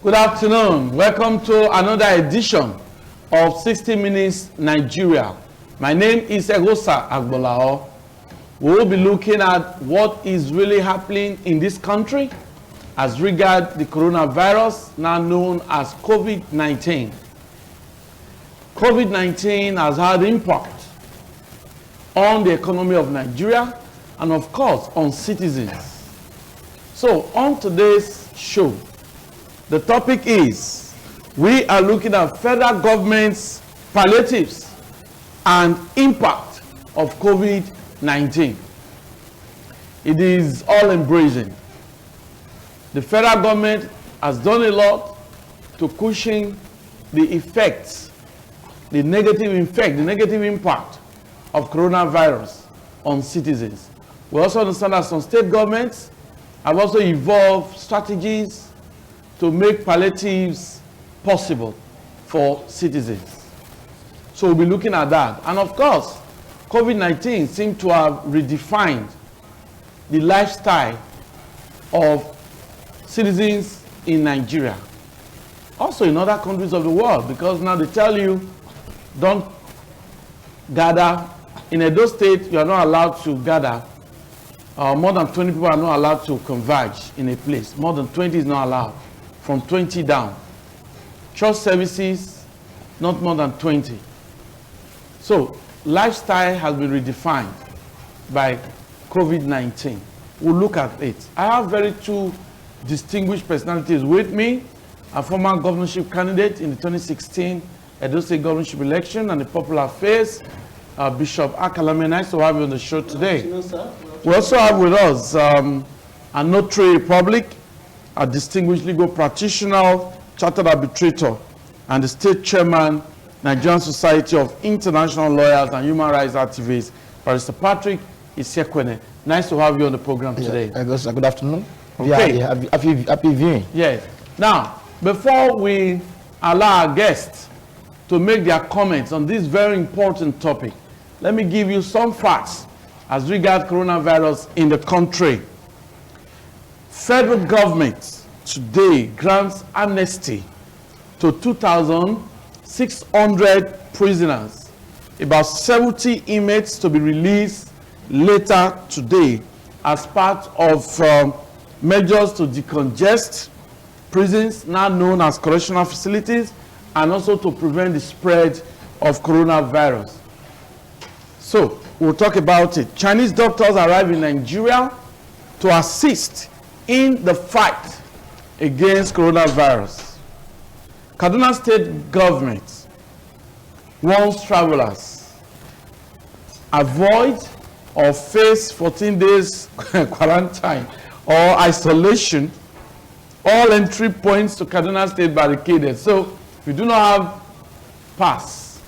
Good afternoon. Welcome to another edition of 60 Minutes Nigeria. My name is Egosa Agbolao. We will be looking at what is really happening in this country as regards the coronavirus, now known as COVID-19. COVID-19 has had impact on the economy of Nigeria and of course on citizens. So on today's show, the topic is, we are looking at federal government's palliatives and impact of COVID-19. It is all embracing. The federal government has done a lot to cushion the effects, the negative impact of coronavirus on citizens. We also understand that some state governments have also evolved strategies to make palliatives possible for citizens. So we'll be looking at that. And of course, COVID-19 seemed to have redefined the lifestyle of citizens in Nigeria. Also in other countries of the world, because now they tell you, don't gather. In Edo State, you are not allowed to gather. More than 20 people are not allowed to converge in a place. More than 20 is not allowed. From 20 down. Church services, not more than 20. So, lifestyle has been redefined by COVID-19. We'll look at it. I have two distinguished personalities with me. A former governorship candidate in the 2016 Edo State governorship election and the popular face, Bishop Akalame. Nice to have you on the show today. We also have with us a notary public, a distinguished legal practitioner, chartered arbitrator, and the state chairman, Nigerian Society of International Lawyers and Human Rights Activists, Barrister Patrick Isekwene. Nice to have you on the program today. Good afternoon. Okay. Happy viewing. Yes. Now, before we allow our guests to make their comments on this very important topic, let me give you some facts as regards coronavirus in the country. Federal government today grants amnesty to 2,600 prisoners, about 70 inmates to be released later today as part of measures to decongest prisons now known as correctional facilities and also to prevent the spread of coronavirus. So we'll talk about it. Chinese doctors arrive in Nigeria to assist in the fight against coronavirus. Kaduna State government wants travelers avoid or face 14 days quarantine or isolation. All entry points to Kaduna State barricaded. So if you do not have pass,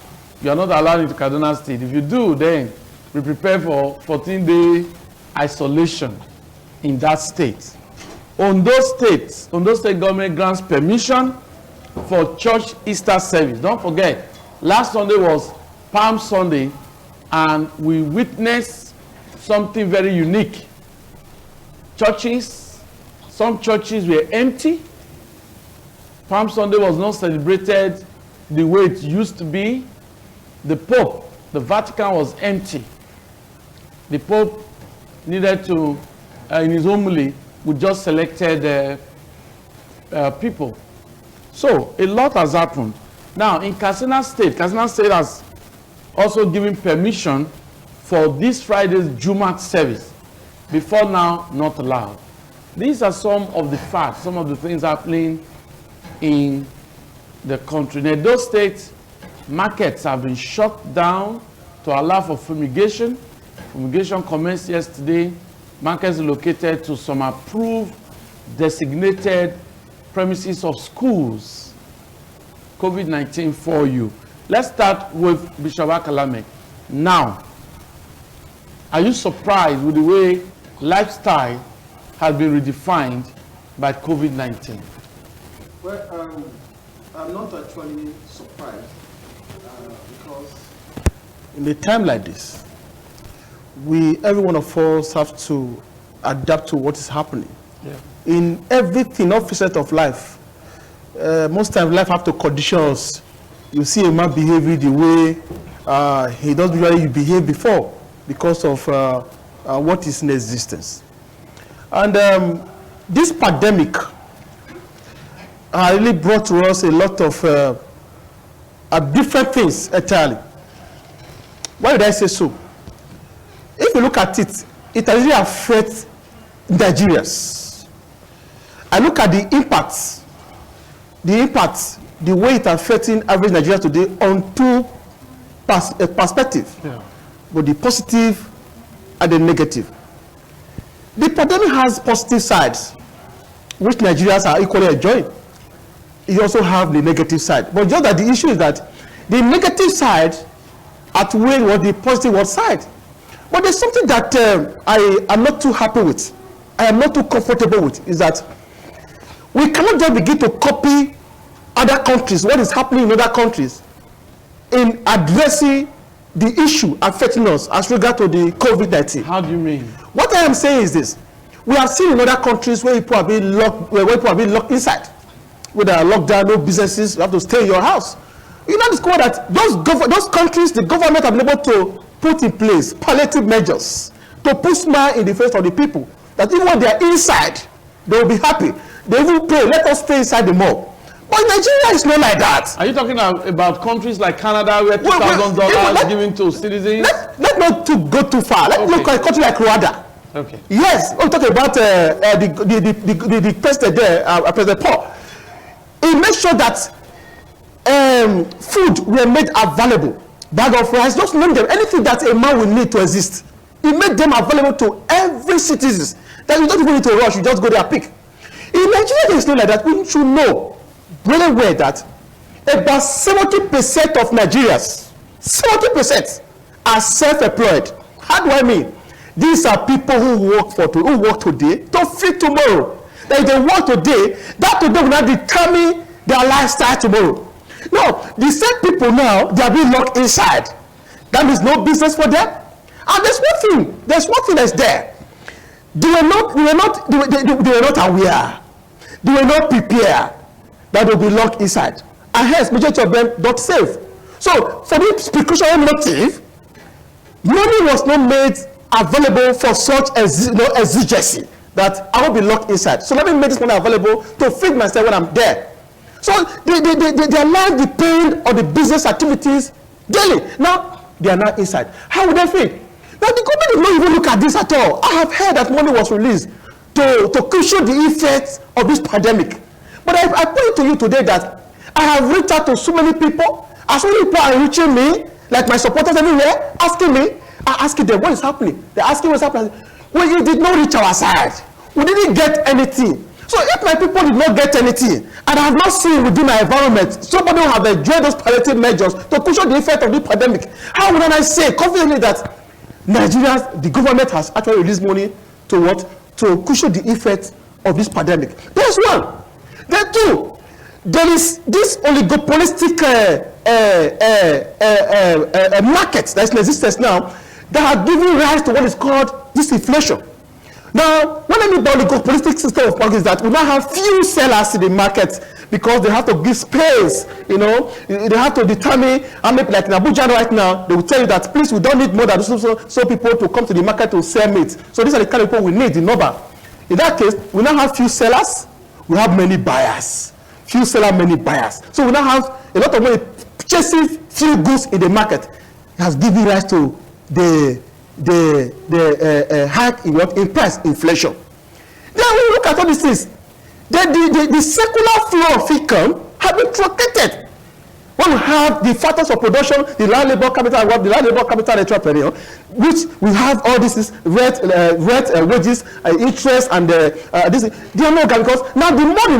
you are not allowed into Kaduna State. If you do, then be prepared for 14-day isolation in that state. Ondo State government grants permission for church Easter service. Don't forget, last Sunday was Palm Sunday, and we witnessed something very unique. Some churches were empty. Palm Sunday was not celebrated the way it used to be. The Pope, the Vatican was empty. The Pope needed to, in his homily, we just selected people. So a lot has happened. Now in Katsina State has also given permission for this Friday's Jumat service. Before now, not allowed. These are some of the facts, some of the things happening in the country. In Edo State, markets have been shut down to allow for fumigation. Fumigation commenced yesterday. Markets located to some approved, designated premises of schools. COVID-19 for you. Let's start with Bishop Akalame. Now, are you surprised with the way lifestyle has been redefined by COVID-19? Well, I'm not actually surprised because in a time like this, every one of us have to adapt to what is happening. Yeah. In everythin, all facets of life, most times life have to condition us. You see a man behaving the way he doesn't usually behave before because of what is in existence. And this pandemic really brought to us a lot of different things entirely. Why did I say so? If you look at it, it really affects Nigerians. I look at the impacts, the way it's affecting average Nigerians today on two perspectives, but the positive and the negative. The pandemic has positive sides, which Nigerians are equally enjoying. You also have the negative side. But just that the issue is that the negative side outweighs what the positive side. But there's something that I am not too happy with. I am not too comfortable with, is that we cannot just begin to copy other countries, what is happening in other countries, in addressing the issue affecting us as regard to the COVID-19. How do you mean? What I am saying is this. We have seen in other countries where people are being locked inside. Where there are lockdown, no businesses, you have to stay in your house. You now discover that those countries, the government have been able to put in place palliative measures to put smile in the face of the people. That even when they are inside, they will be happy. They will pray, let us stay inside the mall. But Nigeria is not like that. Are you talking about countries like Canada where $2,000 given to citizens? Let's not go too far. Let's look at a country like Rwanda. Okay. Yes, we're talking about the president there, President Paul. He made sure that food were made available. Bag of rice, just name them, anything that a man will need to exist. He made them available to every citizen. That you don't even need to rush, you just go there and pick. In Nigeria, it's not like that. We should know really well that about 70% of Nigerians, 70% are self-employed. How do I mean? These are people who work today to feed tomorrow. That if they work today, that today will not determine their lifestyle tomorrow. No, the same people now, they are being locked inside. That means no business for them. And there's one thing that's there. They were not aware. They were not prepared that they'll be locked inside. And hence, majority of them not safe. So, for this precautionary motive, money was not made available for such exigency that I will be locked inside. So let me make this money available to feed myself when I'm there. So their life depends on the business activities daily. Now they are not inside. How would they feed? Now the government did not even look at this at all. I have heard that money was released to cushion the effects of this pandemic. But I put it to you today that I have reached out to so many people. As many people are reaching me, like my supporters everywhere, asking me, I'm asking them what is happening. They're asking what's happening. Well, you did not reach our side. We didn't get anything. So if my people did not get anything, and I have not seen within my environment, somebody will have enjoyed those palliative measures to cushion the effect of the pandemic, how would I say confidently that Nigerians, the government has actually released money to what? To cushion the effect of this pandemic. There's one. There are two. There is this oligopolistic market that is in existence now that are giving rise to what is called disinflation. Now, what I mean by oligopolistic system of market is that we now have few sellers in the market because they have to give space, you know, they have to determine how many, like in Abuja right now, they will tell you that please, we don't need more than so people to come to the market to sell meat. So these are the kind of people we need in number. In that case, we now have few sellers, we have many buyers. Few sellers, many buyers. So we now have a lot of money chasing few goods in the market. It has given rise to the hike in price inflation. Then we look at all these things. The circular flow of income has been truncated. When we have the factors of production, the land labor capital, the land labor capital entrepreneur, which we have all this rent wages, interest, and this. They are not because now the money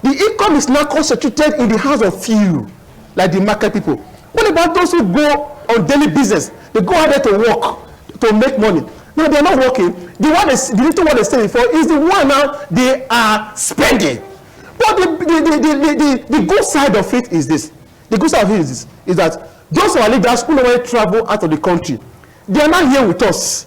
the income is now concentrated in the hands of few, like the market people. What about those who go on daily business? They go out there to work to make money. No, they are not working. The little one they say before is the one now they are spending. But the good side of it is this. The good side of it is that those our leaders who normally travel out of the country, they are not here with us.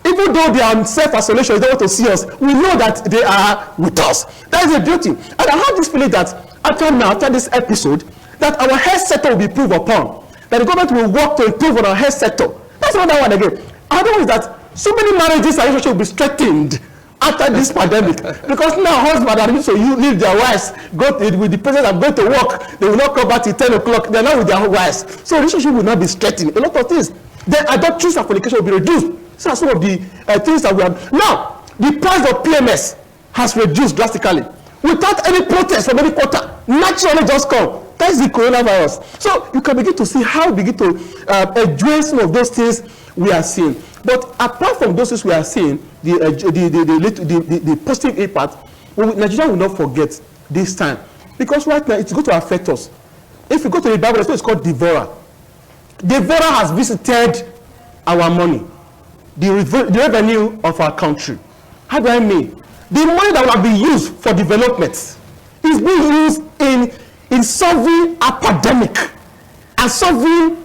Even though they are in self-isolation, they don't want to see us, we know that they are with us. That is the beauty. And I have this feeling that after this episode, that our health sector will be improved upon, that the government will work to improve on our health sector. That's another one again. Another one is that so many marriages and relationships will be strengthened after this pandemic, because now husband and wife, so you leave their wives, go to, with the person that go to work, they will not come back till 10 o'clock, they're not with their wives. So relationship will not be strengthened. A lot of things. Then adultery and fornication will be reduced. So that's some of the things that we have. Now, the price of PMS has reduced drastically without any protest from any quarter. Naturally just come. That's the coronavirus. So you can begin to see how we begin to enjoy some of those things we are seeing. But apart from those things we are seeing, the positive impact, Nigeria will not forget this time. Because right now, it's going to affect us. If you go to the Bible, it's called devourer. Devourer has visited our money, the revenue of our country. How do I mean? The money that will have been used for development is being used in solving a pandemic and solving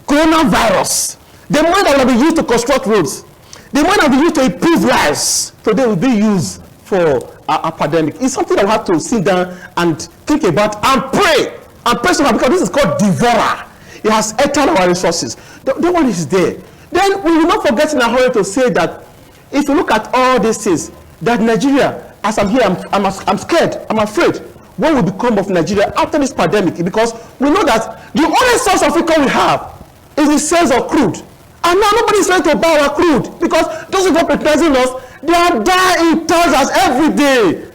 coronavirus. The money that will be used to construct roads, the money that will be used to improve lives, today will be used for a pandemic. It's something that we have to sit down and think about and pray. And pray so much, because this is called devourer. It has eaten our resources. The one is there. Then we will not forget in a hurry to say that if you look at all these things, that Nigeria, as I'm here, I'm scared, I'm afraid. What will become of Nigeria after this pandemic? Because we know that the only source of income we have is the sales of crude. And now nobody is ready to buy our crude, because those who are patronizing us, they are dying in thousands every day.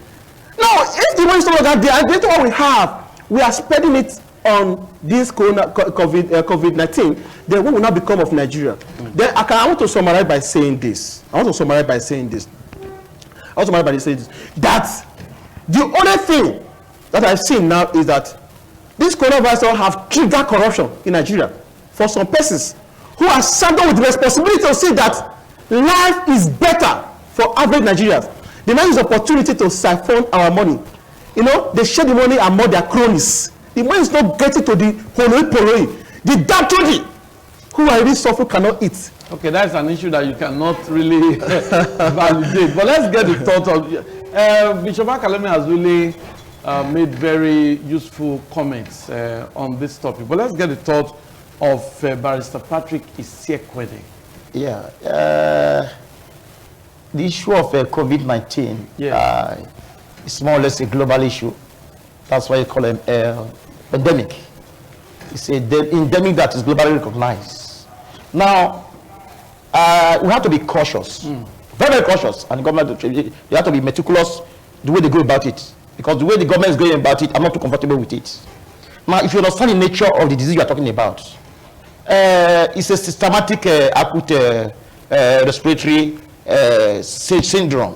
Now, if the money is not that day, and based on what we have, we are spending it on this COVID-19, then what will not become of Nigeria? Then I want to summarize by saying this. That the only thing that I've seen now is that this coronavirus have triggered corruption in Nigeria for some persons who are saddled with the responsibility to see that life is better for average Nigerians. They now use opportunity to siphon our money. You know, they share the money among their cronies. The money is not getting to the holoi, the downtrodden, who are really suffering, cannot eat. Okay, that's an issue that you cannot really validate. But let's get the thought of Bishop Akaleme has really made very useful comments on this topic. But let's get the thought of Barrister Patrick Isiekwede. Yeah, the issue of COVID-19 is more or less a global issue. That's why you call it pandemic. It's an endemic that is globally recognized. Now, we have to be cautious, very, very cautious, and the government, they have to be meticulous the way they go about it, because the way the government is going about it, I'm not too comfortable with it. Now, if you understand the nature of the disease you are talking about, it's a systematic acute respiratory syndrome.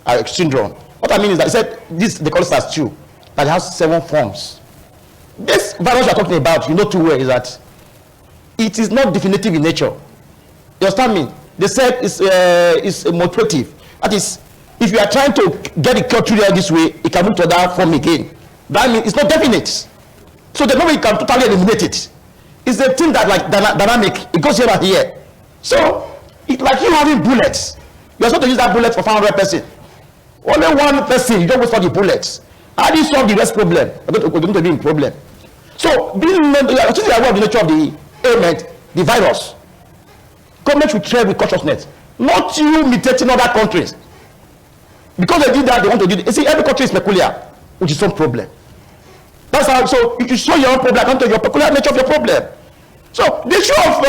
What I mean is that, they call it SARS-2, that has 7 forms. This virus you are talking about, you know too well, is that it is not definitive in nature. You understand me? They said it's mutative. That is, if you are trying to get the cure through this way, it can move to that form again. That means it's not definite. So the moment you can totally eliminate it. It's a thing that like dynamic. It goes here and here. So it's like you having bullets. You're supposed to use that bullet for 500 person. Only one person, you don't wait for the bullets. How do you solve the rest problem? We're going to be in problem. So being aware of the nature of the ailment, the virus, government should tread with cautiousness. Not you mutating other countries. Because they did that, they want to do it. You see, every country is peculiar, which is some problem. That's how, so if you show your own problem, account to your peculiar nature of your problem. So the issue of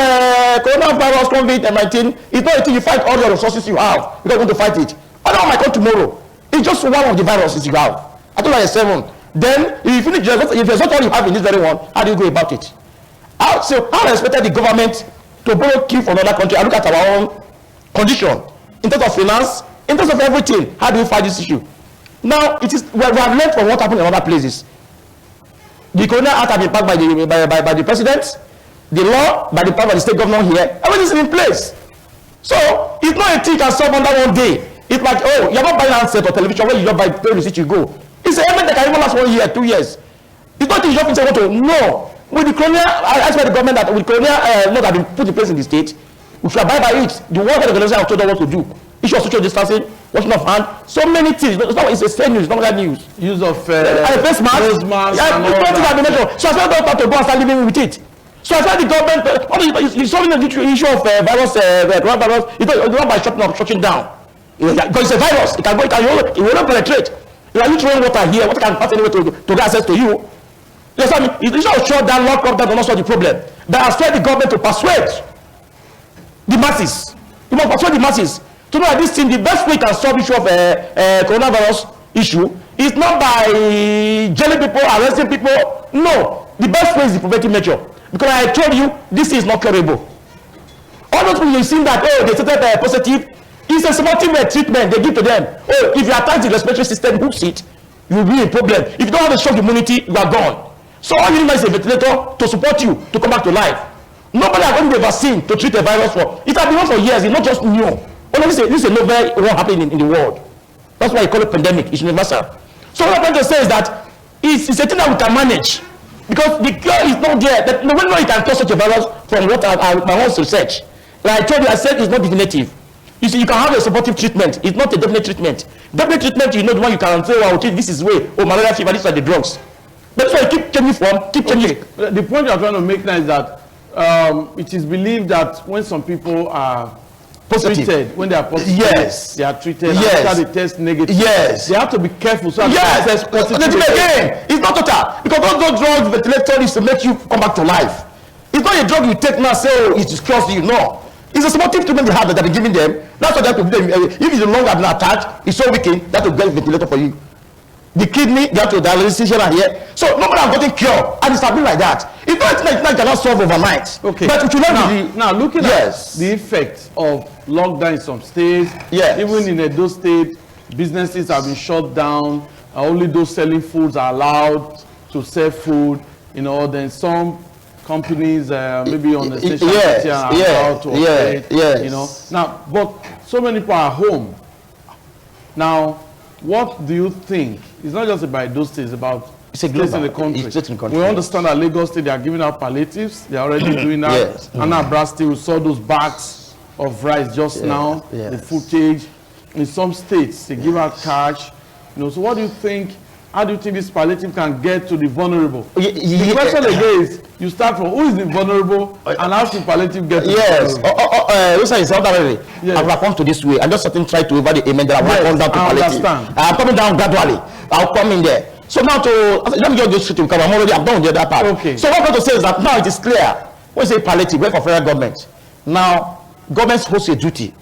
coronavirus, COVID-19, is not a thing you fight all your resources you have. You're not going to fight it. I don't might come tomorrow. It's just one of the viruses you have. I don't like 7. Then if you finish, if there's not all you have in this very one, how do you go about it? So I expected the government to borrow key from another country and look at our own condition in terms of finance, in terms of everything. How do we fight this issue? Now it is we have learned from what happened in other places. The Corona Act has been passed by the president, the law by the state governor here. Everything is in place. So it's not a thing you can solve under one day. It's like, oh, you're not buying a handset or television where you don't buy pay receipt, you go. It's an element that can even last 1 year, 2 years. It's not you just want to no. With the colonial, I asked by the government that with colonial law that have been put in place in the state, we should abide by it. The World Health Organization have told us what to do. Issue of social distancing, washing of hand, so many things. It's a fake news, it's not that news. Use of face mask, so I said not to go and start living with it. So I said the government, you're solving the issue of coronavirus, it's not by shutting down. Because it's a virus, it will not penetrate. Are you throwing water here? Water can pass anywhere to get access to you. Yes, I mean, it's not shut down, lock up, that will not solve the problem. But I said the government to persuade the masses. You must persuade the masses to know that this thing, the best way can solve the issue of coronavirus issue is not by jailing people, arresting people. No, the best way is the preventive measure. Because I told you, this is not curable. All those people you see that, oh, they tested positive, it's a supportive treatment they give to them. Oh, if you attack the respiratory system, hooks it, you will be a problem. If you don't have a strong immunity, you are gone. So all you need is a ventilator to support you to come back to life. Nobody has gotten a vaccine to treat a virus for. It has been on for years. It's not just new. Well, this is a novel what's happening in the world. That's why you call it pandemic. It's universal. So what I'm trying to say is that it's a thing that we can manage, because the cure is not there. That nobody knows you can cure such a virus from what my own research. Like I told you, I said it's not definitive. You see, you can have a supportive treatment. It's not a definite treatment. Definite treatment, you know, the one you can say, well, this is way, oh, malaria fever, these are the drugs. That's why you keep changing form, keep changing. Okay. The point you're trying to make now is that it is believed that when some people are treated, when they are positive, yes, they are treated, yes, after they test negative, yes, they have to be careful. So yes, again, it's not total, because all those drugs, ventilator is to make you come back to life. It's not a drug you take now, say, oh, it cures you. No. It's a supportive treatment they have that they're giving them. That's what they have to do. If it's no longer been attached, it's so weakened, that will get a ventilator for you. The kidney, they have to dialysis here and here. So nobody has gotten cure, and it's happening like that. It's not like that cannot solve overnight. Okay. But it should not now looking at the effect of lockdown in some states, even in those states, businesses have been shut down. Only those selling foods are allowed to sell food. You know, then some companies maybe on the station are allowed to operate. You know, now, but so many people are home. Now, what do you think? It's not just about those states, about states in the country. We understand that Lagos State, they are giving out palliatives. They are already doing that. Anambra State, we saw those bags of rice just now, the footage. In some states, they give out cash. You know, so what do you think? How do you think this palliative can get to the vulnerable? The question again is, you start from who is the vulnerable and how should palliative get to the vulnerable? I will come to this way. I just try to over the amen that I will come down to palliative. I'm coming down gradually. I'll come in there. So now let me just go straight to because I'm done with the other part. Okay. So what I'm going to say is that now it is clear. When you say palliative, work for federal government. Now, government holds a duty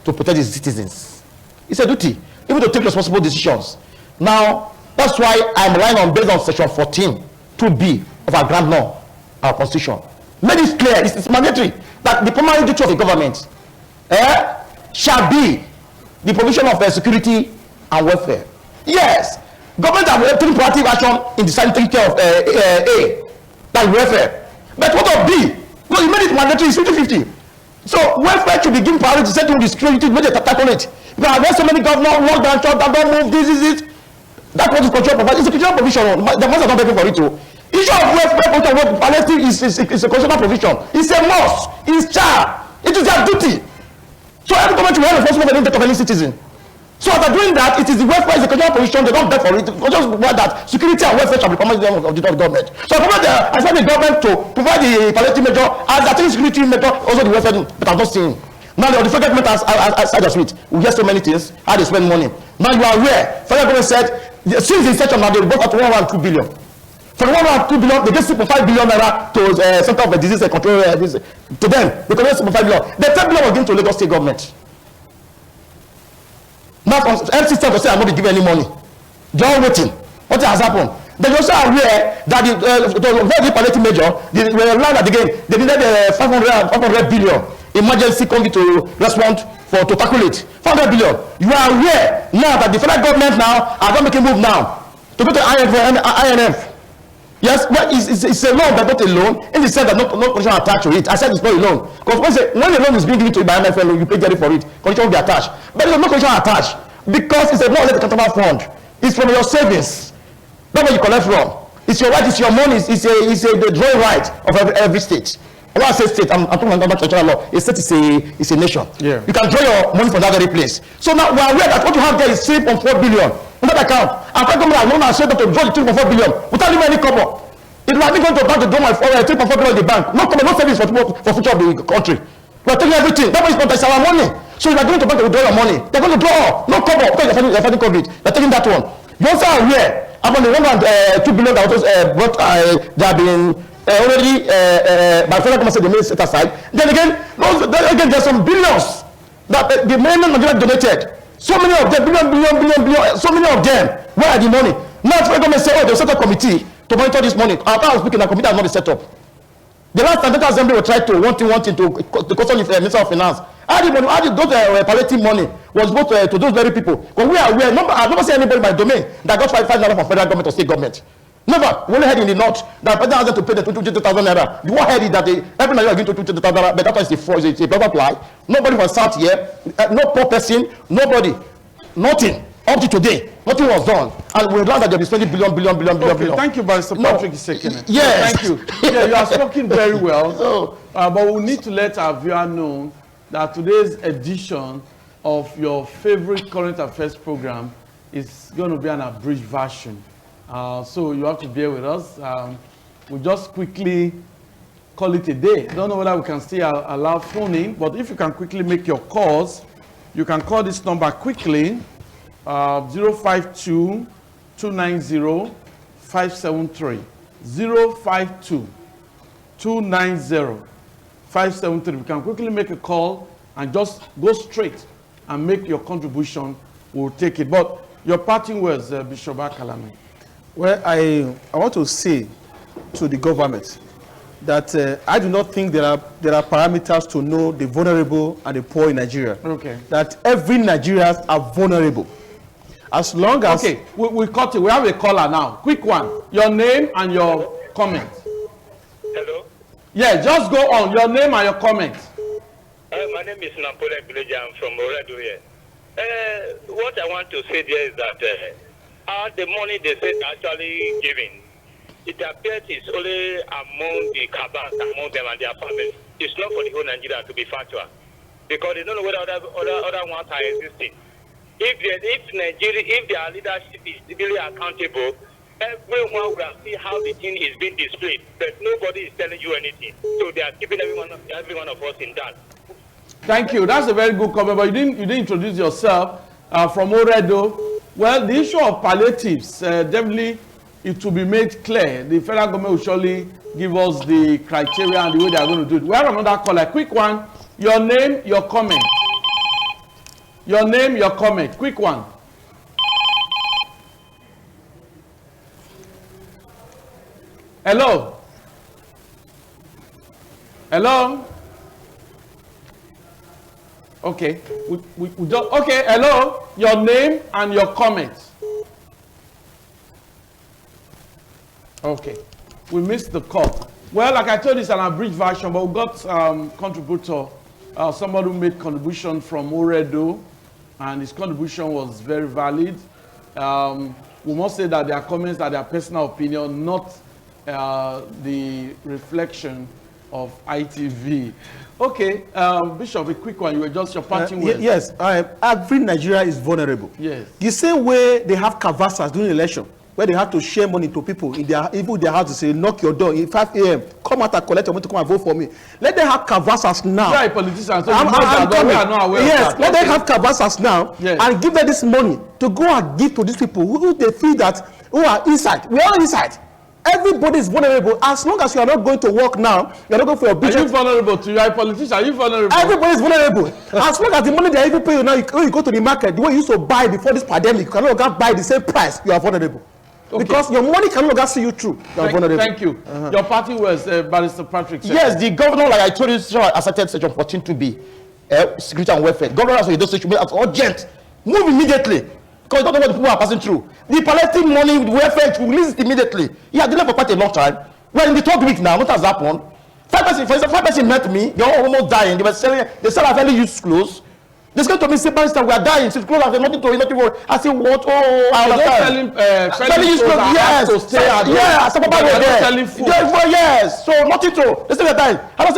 to protect its citizens. It's a duty, even to take responsible decisions. Now, that's why I'm relying on based on section 14, 2B of our grand law, our constitution. Make it clear, it's mandatory that the primary duty of the government shall be the provision of security and welfare. Yes, government have taken proactive action in deciding to take care of A, that welfare. But what of B? Well, you made it mandatory, it's 50-50. So welfare should be given priority, setting the security, make it attack on it. Because there's so many governors, lock down, shut down, don't move, this is it. That's what is control provides. It's a control provision. The ones are not begging for it too. Issue of welfare, palliative is a constitutional provision. It's a must. It's child. It is their duty. So every government will have responsible for the interest of any citizen. So after doing that, it is the welfare is a constitutional provision. They don't beg for it. Just want that security and welfare shall be promised of the government. So I expect the government to provide the palliative measure as the security measure, also the welfare, but I'm not seeing. Now the federal government has side of it. We hear so many things, how they spend money. Now you are aware, federal government said, since the inception now they bought at 1.2 billion. For 1.2 billion, they get 6.5 billion naira to Center of Disease Control to them. They collect 6.5 billion. The 10 billion was given to Lagos State government. Now from MC State to say I'm not giving any money. They are waiting. What has happened? They also are aware that the palliative measure, they were learned that again, they needed 500 billion emergency committee to respond to tackle it. 500 billion. You are aware now that the federal government now are not making move now to go to IMF. Yes, but it's a loan, but not a loan in the sense that no condition attached to it. I said it's not a loan. Because when a loan is being given to you by IMF, you pay dearly for it, condition will be attached. But there's no condition attached because it's a more or less accountable fund. It's from your savings. That's where you collect from. It's your right, it's your money, it's the drawing right of every state. When I say state, I'm talking about international law. A state is a nation. Yeah. You can draw your money from that very place. So now we are aware that what you have there is 3.4 billion in that account. And federal government has known and said that to draw the 3.4 billion without even any cover. It was not going to bank to draw my 3.4 billion in the bank. No cover, no savings for future of the country. We are taking everything. That money is not our money. So you are going to bank to withdraw your money. They are going to draw no cover because you are fighting COVID. They are taking that one. You also are aware about the 1.2 billion that was brought. They have been already by federal government said they may set aside. Then again, there's some billions that the mainland Nigeria donated. So many of them, billion, so many of them. Where are the money? Now federal government say, oh, they'll set a committee to monitor this money. After I was speaking, the committee has not been set up. The last time the assembly will try to wanting to question the Minister of Finance. How did those palliative money was brought to those very people? Because we are aware, I've never seen anybody in my domain that got $5 from federal government or state government. Never. We only heard in the north that president has to pay the 22,000 naira. The one heard is that every Nigeria is going to 22,000 naira, but that is a proper apply. Nobody was out here, no poor person, nobody, nothing. Up to today, nothing was done. And we learned that there is 20 billion. Thank you, Mr. Patrick Isekene. Yes. Thank you. Yeah, you are speaking very well. But we need to let our viewer know that today's edition of your favorite current affairs program is going to be an abridged version. So you have to bear with us. We'll just quickly call it a day. I don't know whether we can still allow phoning, but if you can quickly make your calls, you can call this number quickly, 052 290 573. 052 290 573. We can quickly make a call and just go straight and make your contribution. We'll take it. But your parting words, Bishop Akalame. Well, I want to say to the government that I do not think there are parameters to know the vulnerable and the poor in Nigeria. Okay. That every Nigerians are vulnerable. As long as... Okay, we cut it. We have a caller now. Quick one. Your name and your comment. Hello? Yeah, just go on. Your name and your comment. My name is Napoleon Village. I'm from Oredo here. What I want to say there is that the money they say actually giving, it appears it's only among the cabals, among them and their families. It's not for the whole Nigeria, to be factual. Because they don't know whether other ones are existing. If their leadership is really accountable, everyone will see how the thing is being displayed, but nobody is telling you anything. So they are keeping every one of us in that. Thank you. That's a very good comment, but you didn't introduce yourself from Oredo. Well, the issue of palliatives, definitely it will be made clear. The federal government will surely give us the criteria and the way they are going to do it. We have another call, a quick one. Your name, your comment. Your name, your comment. Quick one. Hello? Hello? Okay. We just, okay, hello? Your name and your comment. Okay. We missed the call. Well, like I told you, it's an abridged version, but we got contributor, somebody who made contribution from Oredo, and his contribution was very valid. We must say that their comments are their personal opinion, not the reflection of ITV. Okay, Bishop, a quick one. You were just your parting words. Yes, every Nigeria is vulnerable. Yes. The same way they have canvassers during election, where they have to share money to people in their house to say, knock your door in 5 a.m. Come out and collect your money to come and vote for me. Let them have canvassers now. You are a politician, so I'm not aware yes, of that. let them have canvassers now, yes, and give them this money to go and give to these people who they feel that who are inside. We are inside. Everybody is vulnerable. As long as you are not going to work now, you are not going for your business. Are you vulnerable to? You are a politician. Are you vulnerable? Everybody is vulnerable. As long as the money they are even paying you now, when you go to the market, the way you used to buy before this pandemic, you can no longer buy the same price. You are vulnerable. Okay. Because your money can no longer see you through. You are vulnerable. Thank you. Your party was Barrister Patrick. Yes, the governor, like I told you, asserted section 14(2)b, security and welfare. Governor has those situations as urgent. Move immediately. Because you don't know what the people are passing through. The palliative money with welfare to release it immediately. He had delayed for quite a long time. Well, in the 3rd week now, what has happened? 5 person met me. They were almost dying. They were selling. They sell fairly used clothes. This came to me, say, Barrister, we are dying. She's close, there's nothing to eat, nothing to worry. I said, what? Oh, I understand. Felling you yes. To stay at home. Yeah, I said, Papa, we're there. Selling food. Yes, so nothing to. They say, we're dying. I have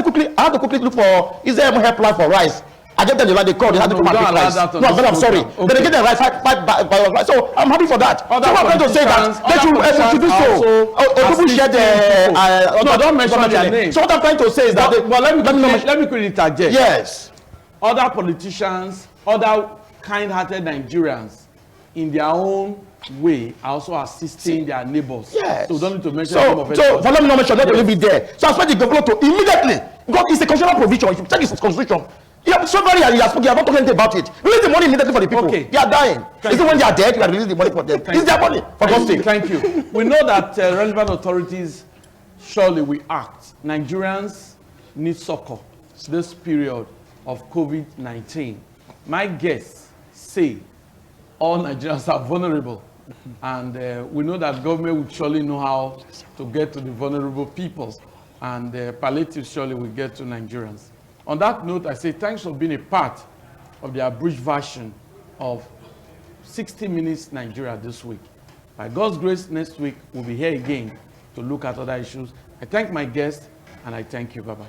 to quickly look for, is there a helpline for rice? I get them, they call, they have to come and pick rice. No, but I'm sorry. Okay. They get the rice, by so I'm happy for that. So I'm going to say that you do so. People share the. No, don't mention their name. So what I'm trying to say is that. But let me quickly interject. Yes. Other politicians, other kind-hearted Nigerians, in their own way, are also assisting their neighbors. Yes. So we don't need to mention them of it. So for let me not mention, let me be there. So I expect the governor to immediately, because it's a constitutional provision. If you check his constitution, yeah, somebody has spoken, you are not talking about it. Release the money immediately for the people. Okay. They are dying. Is it when they are dead, you are releasing the money for them? It's their money, for God's sake. Thank you. We know that relevant authorities surely will act. Nigerians need succor this period of COVID-19. My guests say all Nigerians are vulnerable, and we know that government will surely know how to get to the vulnerable peoples, and palliatives surely will get to Nigerians. On that note, I say thanks for being a part of the abridged version of 60 Minutes Nigeria this week. By God's grace, next week we'll be here again to look at other issues. I thank my guests, and I thank you. Bye-bye.